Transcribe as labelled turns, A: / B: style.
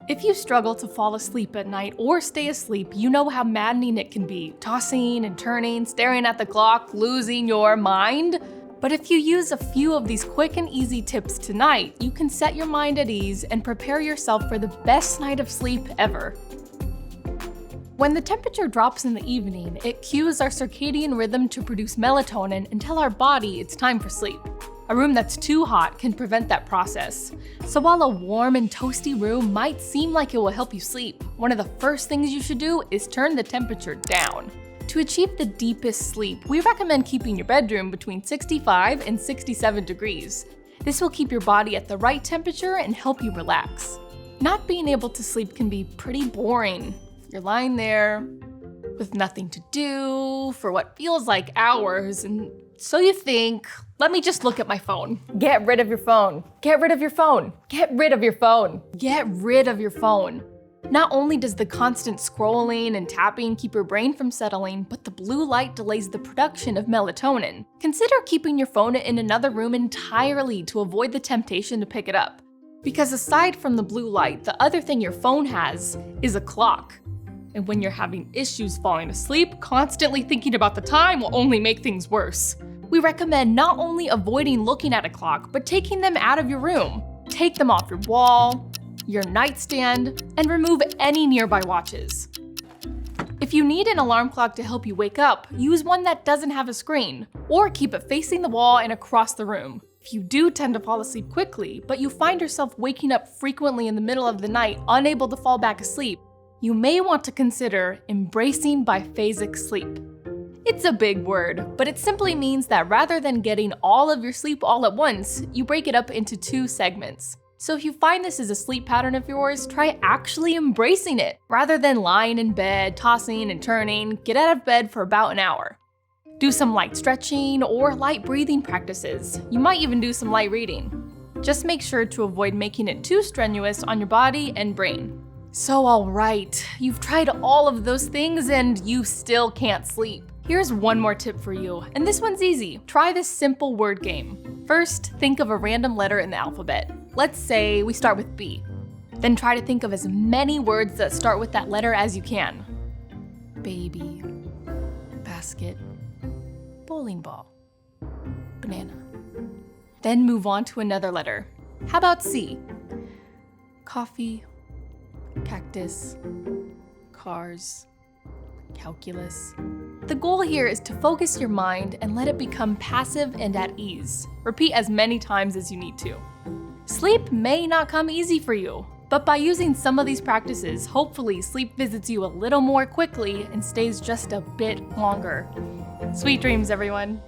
A: If you struggle to fall asleep at night or stay asleep, you know how maddening it can be, tossing and turning, staring at the clock, losing your mind. But if you use a few of these quick and easy tips tonight, you can set your mind at ease and prepare yourself for the best night of sleep ever. When the temperature drops in the evening, it cues our circadian rhythm to produce melatonin and tell our body it's time for sleep. A room that's too hot can prevent that process. So while a warm and toasty room might seem like it will help you sleep, one of the first things you should do is turn the temperature down. To achieve the deepest sleep, we recommend keeping your bedroom between 65 and 67 degrees. This will keep your body at the right temperature and help you relax. Not being able to sleep can be pretty boring. You're lying there with nothing to do for what feels like hours, and so you think, let me just look at my phone. Get rid of your phone. Get rid of your phone. Get rid of your phone. Get rid of your phone. Not only does the constant scrolling and tapping keep your brain from settling, but the blue light delays the production of melatonin. Consider keeping your phone in another room entirely to avoid the temptation to pick it up. Because aside from the blue light, the other thing your phone has is a clock. And when you're having issues falling asleep, constantly thinking about the time will only make things worse. We recommend not only avoiding looking at a clock, but taking them out of your room. Take them off your wall, your nightstand, and remove any nearby watches. If you need an alarm clock to help you wake up, use one that doesn't have a screen, or keep it facing the wall and across the room. If you do tend to fall asleep quickly, but you find yourself waking up frequently in the middle of the night, unable to fall back asleep, you may want to consider embracing biphasic sleep. It's a big word, but it simply means that rather than getting all of your sleep all at once, you break it up into 2 segments. So if you find this is a sleep pattern of yours, try actually embracing it. Rather than lying in bed, tossing and turning, get out of bed for about an hour. Do some light stretching or light breathing practices. You might even do some light reading. Just make sure to avoid making it too strenuous on your body and brain. So alright, you've tried all of those things and you still can't sleep. Here's one more tip for you, and this one's easy. Try this simple word game. First, think of a random letter in the alphabet. Let's say we start with B. Then try to think of as many words that start with that letter as you can. Baby, basket, bowling ball, banana. Then move on to another letter. How about C? Coffee, cactus, cars, calculus. The goal here is to focus your mind and let it become passive and at ease. Repeat as many times as you need to. Sleep may not come easy for you, but by using some of these practices, hopefully sleep visits you a little more quickly and stays just a bit longer. Sweet dreams, everyone.